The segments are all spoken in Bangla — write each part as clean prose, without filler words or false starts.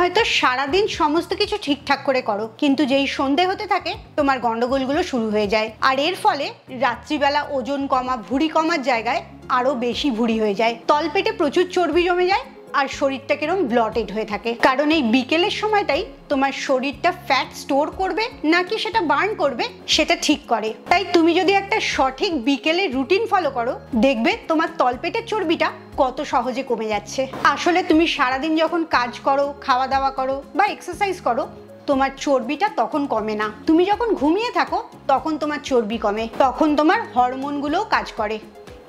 হয়তো সারাদিন সমস্ত কিছু ঠিকঠাক করে করো, কিন্তু যেই সন্ধে হতে থাকে তোমার গন্ডগোলগুলো শুরু হয়ে যায়। আর এর ফলে রাত্রিবেলা ওজন কমা, ভুঁড়ি কমার জায়গায় আরো বেশি ভুঁড়ি হয়ে যায়, তলপেটে প্রচুর চর্বি জমে যায়, আর শরীরটা কিরকম ব্লটেড হয়ে থাকে। কারণ এই বিকেলের সময়টাই তোমার শরীরটা ফ্যাট স্টোর করবে নাকি সেটা বার্ন করবে সেটা ঠিক করে। তাই তুমি যদি একটা সঠিক বিকেলের রুটিন ফলো করো, দেখবে তোমার তলপেটের চর্বিটা কত সহজে কমে যাচ্ছে। আসলে তুমি সারাদিন যখন কাজ করো, খাওয়া দাওয়া করো বা এক্সারসাইজ করো, তোমার চর্বিটা তখন কমে না। তুমি যখন ঘুমিয়ে থাকো তখন তোমার চর্বি কমে, তখন তোমার হরমোনগুলোও কাজ করে।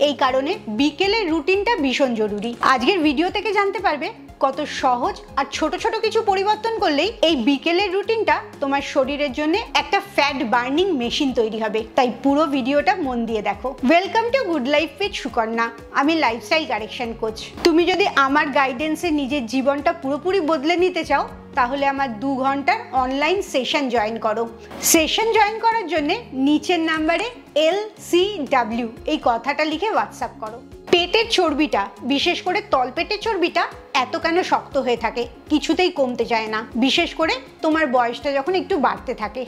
এই কারণে বিকেলের রুটিনটা ভীষণ জরুরি। আজকের ভিডিও থেকে জানতে পারবে কত সহজ আর ছোট ছোট কিছু পরিবর্তন করলেই এই বিকেলের রুটিনটা তোমার শরীরের জন্য একটা ফ্যাট বার্নিং মেশিন তৈরি হবে। তাই পুরো ভিডিওটা মন দিয়ে দেখো। Welcome to good life with Sukanya. আমি লাইফস্টাইল কারেকশন কোচ। তুমি যদি আমার গাইডেন্সে নিজের জীবনটা পুরোপুরি বদলে নিতে চাও, তাহলে আমার 2 ঘন্টার অনলাইন সেশন জয়েন করো। সেশন জয়েন করার জন্য নিচের নাম্বারে LCW এই কথাটা লিখে হোয়াটসঅ্যাপ করো। পেটের চর্বিটা, বিশেষ করে তলপেটের চর্বিটা এত কেন শক্ত হয়ে থাকে, কিছুতেই কমতে চায় না, বিশেষ করে তোমার বয়সটা যখন একটু বাড়তে থাকে।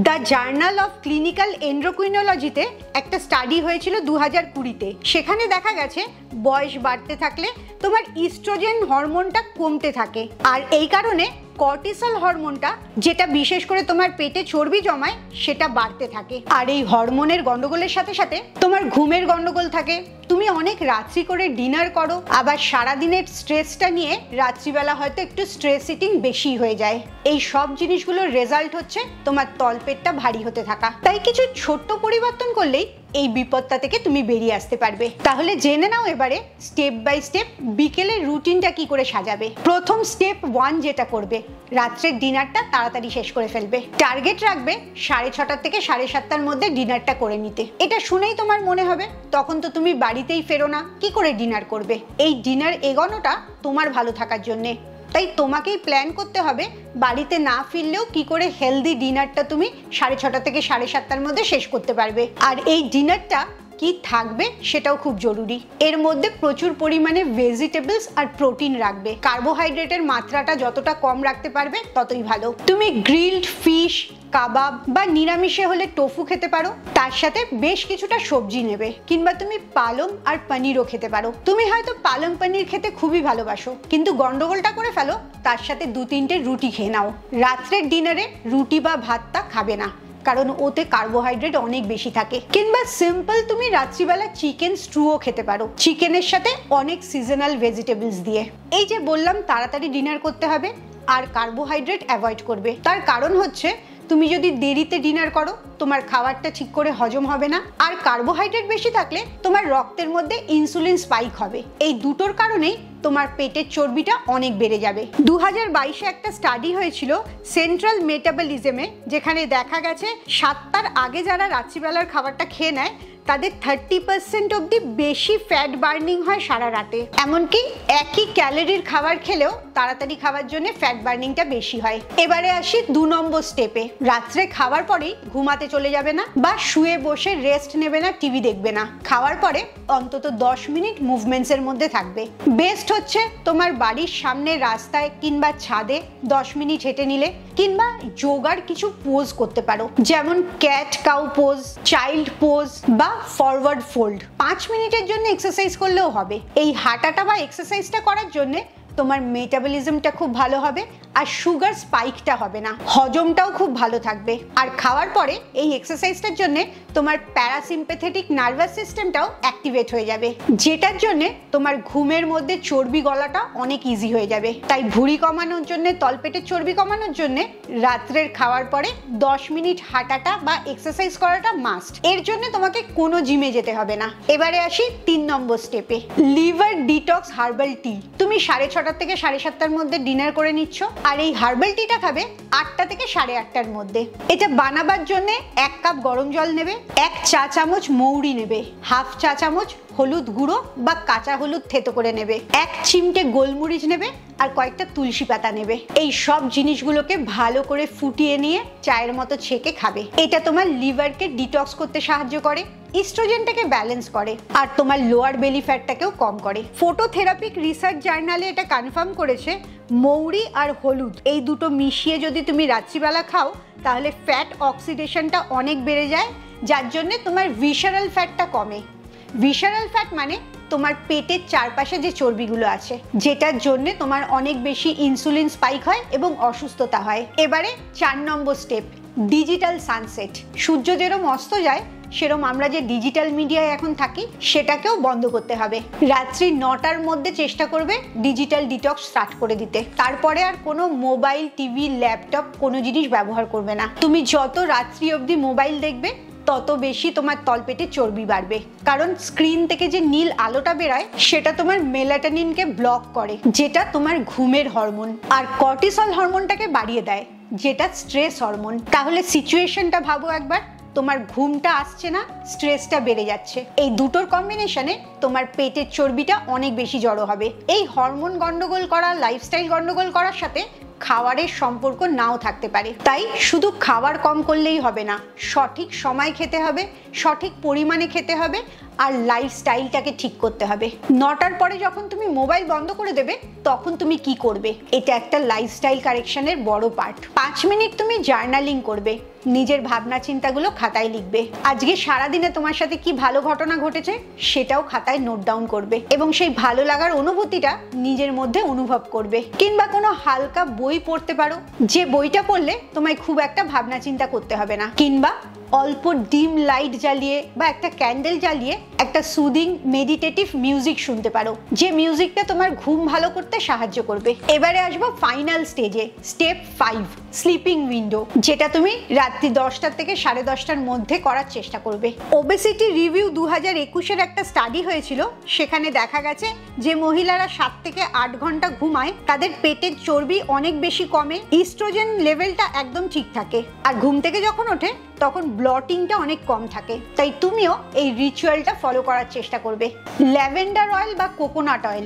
দ্য জার্নাল অফ ক্লিনিক্যাল এন্ডোক্রিনোলজিতে একটা স্টাডি হয়েছিল 2020-তে। সেখানে দেখা গেছে বয়স বাড়তে থাকলে তোমার ইস্ট্রোজেন হরমোনটা কমতে থাকে, আর এই কারণে কর্টিসল হরমোনটা, যেটা বিশেষ করে তোমার পেটে চর্বি জমায়, সেটা বাড়তে থাকে। আর এই হরমোনের গন্ডগোলের সাথে সাথে তোমার ঘুমের গন্ডগোল থাকে। তুমি অনেক রাত্রি করে ডিনার করো, আবার সারাদিনের স্ট্রেসটা নিয়ে রাত্রিবেলা হয়তো একটু স্ট্রেস ইটিং বেশি হয়ে যায়। এই সব জিনিসগুলোর রেজাল্ট হচ্ছে তোমার তলপেটটা ভারী হতে থাকা। তাই কিছু ছোট্ট পরিবর্তন করলেই এই বিপদটা থেকে তুমি বেরিয়ে আসতে পারবে। তাহলে জেনে নাও এবারে স্টেপ বাই স্টেপ বিকেলের রুটিনটা কি করে সাজাবে। প্রথম স্টেপ 1 যেটা করবে, রাত্রের ডিনারটা তাড়াতাড়ি শেষ করে ফেলবে। টার্গেট রাখবে 6:30 থেকে 7:30-র মধ্যে ডিনারটা করে নিতে। এটা শুনেই তোমার মনে হবে তখন তো তুমি বাড়িতেই ফেরো না, কি করে ডিনার করবে? এই ডিনার এগোনোটা তোমার ভালো থাকার জন্যে। তাই তোমাকেই প্ল্যান করতে হবে বাড়িতে না ফিরলেও কি করে হেলদি ডিনারটা তুমি 6:30 থেকে 7:30-র মধ্যে শেষ করতে পারবে। আর এই ডিনারটা কি থাকবে সেটাও খুব জরুরি। এর মধ্যে প্রচুর পরিমাণে ভেজিটেবলস আর প্রোটিন রাখবে। কার্বোহাইড্রেটের মাত্রাটা যতটা কম রাখতে পারবে ততই ভালো। তুমি গ্রিলড ফিশ, কাবাব বা নিরামিষে হলে টোফু খেতে পারো, তার সাথে বেশ কিছুটা সবজি নেবে। কিংবা তুমি পালং আর পনিরও খেতে পারো। তুমি হয়তো পালং পনির খেতে খুবই ভালোবাসো, কিন্তু গন্ডগোলটা করে ফেলো তার সাথে 2-3টে রুটি খেয়ে নাও। রাত্রের ডিনারে রুটি বা ভাতটা খাবে না, কারণ ওতে কার্বোহাইড্রেট অনেক বেশি থাকে। কিংবা সিম্পল তুমি রাত্রিবেলা চিকেন স্টুও খেতে পারো, চিকেনের সাথে অনেক সিজনাল ভেজিটেবলস দিয়ে। এই যে বললাম তাড়াতাড়ি ডিনার করতে হবে আর কার্বোহাইড্রেট অ্যাভয়েড করবে, তার কারণ হচ্ছে তুমি যদি দেরিতে ডিনার করো তোমার খাবারটা ঠিক করে হজম হবে না, আর কার্বোহাইড্রেট বেশি থাকলে তোমার রক্তের মধ্যে ইনসুলিন স্পাইক হবে। এই দুটোর কারণেই তোমার পেটের চর্বিটা অনেক বেড়ে যাবে। 2022-এ একটা স্টাডি হয়েছিল সেন্ট্রাল মেটাবলিজমে, যেখানে দেখা গেছে 7টার আগে যারা রাত্রিবেলার খাবারটা খেয়ে নেয় তাদের 30% অবধি বেশি ফ্যাট বার্নিং হয় সারা রাতে। এমনকি একই ক্যালোরির খাবার খেলেও তাড়াতাড়ি খাওয়ার জন্য ফ্যাট বার্নিংটা বেশি হয়। এবারে আসি 2 নম্বর স্টেপে। রাত্রে খাওয়ার পরেই ঘুমাতে চলে যাবে না বা শুয়ে বসে রেস্ট নেবে না, টিভি দেখবে না। খাওয়ার পরে অন্তত 10 মিনিট মুভমেন্টসের মধ্যে থাকবে। বেস্ট হচ্ছে তোমার বাড়ির সামনে রাস্তায় কিংবা ছাদে 10 মিনিট হেঁটে নিলে, কিংবা যোগার কিছু পোজ করতে পারো, যেমন cat cow pose, child pose বা ফরওয়ার্ড ফোল্ড। 5 মিনিটের জন্য এক্সারসাইজ করলেও হবে। এই হাঁটাটা বা এক্সারসাইজটা করার জন্য তোমার মেটাবলিজমটা খুব ভালো হবে আর সুগার স্পাইকটা হবে না, হজমটাও খুব ভালো থাকবে। আর খাওয়ার পরে এই এক্সারসাইজটার জন্য তোমার প্যারাসিম্প্যাথেটিক নার্ভাস সিস্টেমটাও অ্যাক্টিভেট হয়ে যাবে, যেটার জন্য তোমার ঘুমের মধ্যে চর্বি গলাটা অনেক ইজি হয়ে যাবে। তাই ভুঁড়ি কমানোর জন্য, তলপেটের চর্বি কমানোর জন্য রাত্রের খাওয়ার পরে 10 মিনিট হাঁটাটা বা এক্সারসাইজ করাটা মাস্ট। এর জন্য তোমাকে কোনো জিমে যেতে হবে না। এবারে আসি 3 নম্বর স্টেপে, লিভার ডিটক্স হার্বাল টি। তুমি 6:30 থেকে 7:30-র মধ্যে ডিনার করে নিচ্ছ, আর এই হার্বাল টিটা খাবে 8টা থেকে 8:30-র মধ্যে। এটা বানাবার জন্য 1 কাপ গরম জল নেবে, 1 চা চামচ মৌরি নেবে, হাফ চা চামচ হলুদ গুঁড়ো বা কাঁচা হলুদ থেতো করে নেবে, 1 চিমটে গোলমরিচ নেবে আর কয়েকটা তুলসী পাতা নেবে। এই সব জিনিসগুলোকে ভালো করে ফুটিয়ে নিয়ে চায়ের মতো ছেঁকে খাবে। এটা তোমার লিভারকে ডিটক্স করতে সাহায্য করে, ইস্ট্রোজেনটাকে ব্যালেন্স করে আর তোমার লোয়ার বেলি ফ্যাটটাকেও কম করে। ফটোথেরাপিক রিসার্চ জার্নালে এটা কনফার্ম করেছে মৌরি আর হলুদ এই দুটো মিশিয়ে যদি তুমি রাত্রিবেলা খাও তাহলে ফ্যাট অক্সিডেশনটা অনেক বেড়ে যায়, যার জন্য তোমার ভিসারাল ফ্যাটটা কমে। ভিসারাল ফ্যাট মানে তোমার পেটের চারপাশে যে চর্বিগুলো আছে, যেটার জন্য তোমার অনেক বেশি ইনসুলিন স্পাইক হয় এবং অসুস্থতা হয়। এবারে 4 নম্বর স্টেপ, ডিজিটাল সানসেট। সূর্য যেরকম অস্ত যায় সেরকম আমরা যে ডিজিটাল মিডিয়ায় এখন থাকি সেটাকেও বন্ধ করতে হবে। রাত্রি 9টার মধ্যে চেষ্টা করবে ডিজিটাল ডিটক্স স্টার্ট করে দিতে। তারপরে আর কোনো মোবাইল, টিভি, ল্যাপটপ কোনো জিনিস ব্যবহার করবে না। তুমি যত রাত্রি অবধি মোবাইল দেখবে তত বেশি তোমার তলপেটে চর্বি বাড়বে, কারণ স্ক্রিন থেকে যে নীল আলোটা বেরায় সেটা তোমার মেলাটোনিনকে ব্লক করে, যেটা তোমার ঘুমের হরমোন, আর কর্টিসল হরমোনটাকে বাড়িয়ে দেয়, যেটা স্ট্রেস হরমোন। তাহলে সিচুয়েশনটা ভাবো একবার, তোমার ঘুমটা আসছে না, স্ট্রেসটা বেড়ে যাচ্ছে। এই দুটোর কম্বিনেশনে তোমার পেটের চর্বিটা অনেক বেশি জড়ো হবে। এই হরমোন গন্ডগোল করা, লাইফস্টাইল গন্ডগোল করার সাথে খাবারের সম্পর্ক নাও থাকতে পারে। তাই শুধু খাবার কম করলেই হবে না, সঠিক সময় খেতে হবে, সঠিক পরিমাণে খেতে হবে আর লাইফস্টাইলটাকে ঠিক করতে হবে। 9টার পরে যখন তুমি মোবাইল বন্ধ করে দেবে তখন তুমি কি করবে? এটা একটা লাইফস্টাইল কারেকশনের বড় পার্ট। 5 মিনিট তুমি জার্নালিং করবে, নিজের ভাবনা চিন্তাগুলো খাতায় লিখবে। আজকে সারাদিনে তোমার সাথে কি ভালো ঘটনা ঘটেছে সেটাও খাতায় নোট ডাউন করবে এবং সেই ভালো লাগার অনুভূতিটা নিজের মধ্যে অনুভব করবে। কিংবা কোনো হালকা বই পড়তে পারো, যে বইটা পড়লে তোমায় খুব একটা ভাবনা চিন্তা করতে হবে না। কিংবা অল্প ডিম লাইট জ্বালিয়ে বা একটা ক্যান্ডেল জ্বালিয়ে একটা সুদিং মেডিটেটিভ মিউজিক শুনতে পারো, যে মিউজিকটা তোমার ঘুম ভালো করতে সাহায্য করবে। এবারে আসবো ফাইনাল স্টেজে, স্টেপ 5, স্লিপিং উইন্ডো, যেটা তুমি রাত্রি 10টা থেকে 10:30টার মধ্যে করার চেষ্টা করবে। ওবেসিটি রিভিউ 2021-এর একটা স্টাডি হয়েছিল, সেখানে দেখা গেছে যে মহিলারা 7 থেকে 8 ঘন্টা ঘুমায় তাদের পেটের চর্বি অনেক বেশি কমে, ইস্ট্রোজেন লেভেলটা একদম ঠিক থাকে, আর ঘুম থেকে যখন ওঠে তখন ব্লটিংটা অনেক কম থাকে। তাই তুমিও এই রিচুয়ালটা ফলো করার চেষ্টা করবে। ল্যাভেন্ডার অয়েল বা কোকোনাট অয়েল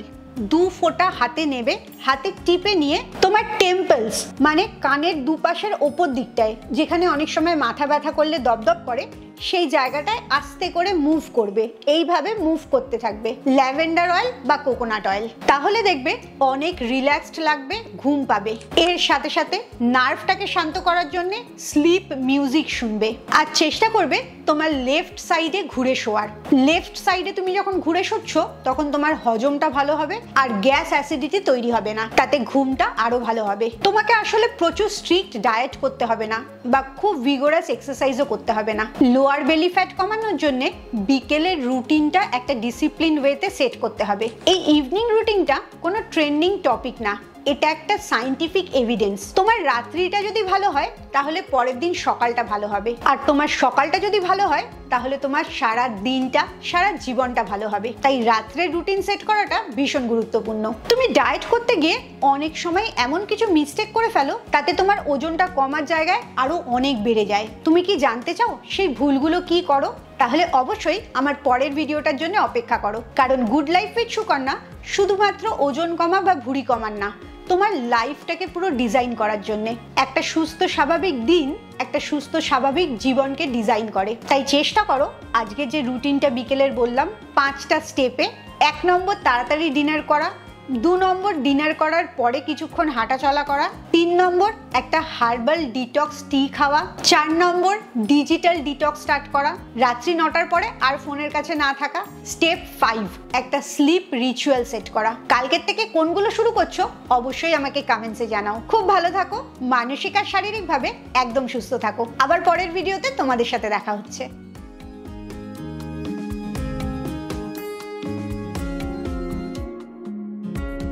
2 ফোঁটা হাতে নেবে, হাতে টিপে নিয়ে তোমার টেম্পলস মানে কানের দুপাশের ওপর দিকটায়, যেখানে অনেক সময় মাথা ব্যথা করলে দপদপ করে, সেই জায়গাটায় আস্তে করে মুভ করবে। এইভাবে মুভ করতে থাকবে ল্যাভেন্ডার অয়েল বা কোকোনাট অয়েল। তাহলে দেখবে অনেক রিল্যাক্সড লাগবে, ঘুম পাবে। এর সাথে সাথে নার্ভটাকে শান্ত করার জন্য স্লিপ মিউজিক শুনবে আর চেষ্টা করবে তোমার লেফট সাইডে ঘুরে শোয়ার। লেফট সাইডে তুমি যখন ঘুরে শুচ্ছ তখন তোমার হজমটা ভালো হবে আর গ্যাস অ্যাসিডিটি তৈরি হবে না, তাতে ঘুমটা আরো ভালো হবে। তোমাকে আসলে প্রচুর স্ট্রিক্ট ডায়েট করতে হবে না বা খুব ভিগোরাস এক্সারসাইজও করতে হবে না। লোয়ার বেলি ফ্যাট কমানোর জন্য বিকেলের রুটিনটা একটা ডিসিপ্লিন ওয়েতে সেট করতে হবে। এই ইভিনিং রুটিনটা কোনো ট্রেন্ডিং টপিক না, এটা একটা সায়েন্টিফিক এভিডেন্স। তোমার রাত্রিটা যদি ভালো হয় তাহলে পরের দিন সকালটা ভালো হবে, আর তোমার সকালটা যদি ভালো হয় তাহলে তোমার সারা দিনটা, সারা জীবনটা ভালো হবে। তাই রাত্রের রুটিন সেট করাটা ভীষণ গুরুত্বপূর্ণ। তুমি ডায়েট করতে গিয়ে অনেক সময় এমন কিছু মিস্টেক করে ফেলো তাতে তোমার ওজনটা কমার জায়গায় আরো অনেক বেড়ে যায়। তুমি কি জানতে চাও সেই ভুলগুলো কি করো? তাহলে অবশ্যই আমার পরের ভিডিওটার জন্য অপেক্ষা করো, কারণ গুড লাইফ উইথ সুকন্যা শুধুমাত্র ওজন কমা বা ভুঁড়ি কমার না, তোমার লাইফটাকে পুরো ডিজাইন করার জন্য। একটা সুস্থ স্বাভাবিক দিন একটা সুস্থ স্বাভাবিক জীবনকে ডিজাইন করে। তাই চেষ্টা করো আজকে যে রুটিনটা বিকেলের বললাম 5টা স্টেপে, 1 নম্বর তাড়াতাড়ি ডিনার করা, 2 নম্বর ডিনার করার পরে কিছুক্ষণ হাঁটাচলা করা, 3 নম্বর একটা হার্বাল ডিটক্স টি খাওয়া, 4 নম্বর ডিজিটাল ডিটক্স স্টার্ট করা, রাত্রি 9টার পরে আর ফোনের কাছে না থাকা, স্টেপ 5 একটা স্লিপ রিচুয়াল সেট করা। কালকের থেকে কোনগুলো শুরু করছো অবশ্যই আমাকে কমেন্টসে জানাও। খুব ভালো থাকো, মানসিক আর শারীরিকভাবে একদম সুস্থ থাকো। আবার পরের ভিডিওতে তোমাদের সাথে দেখা হচ্ছে।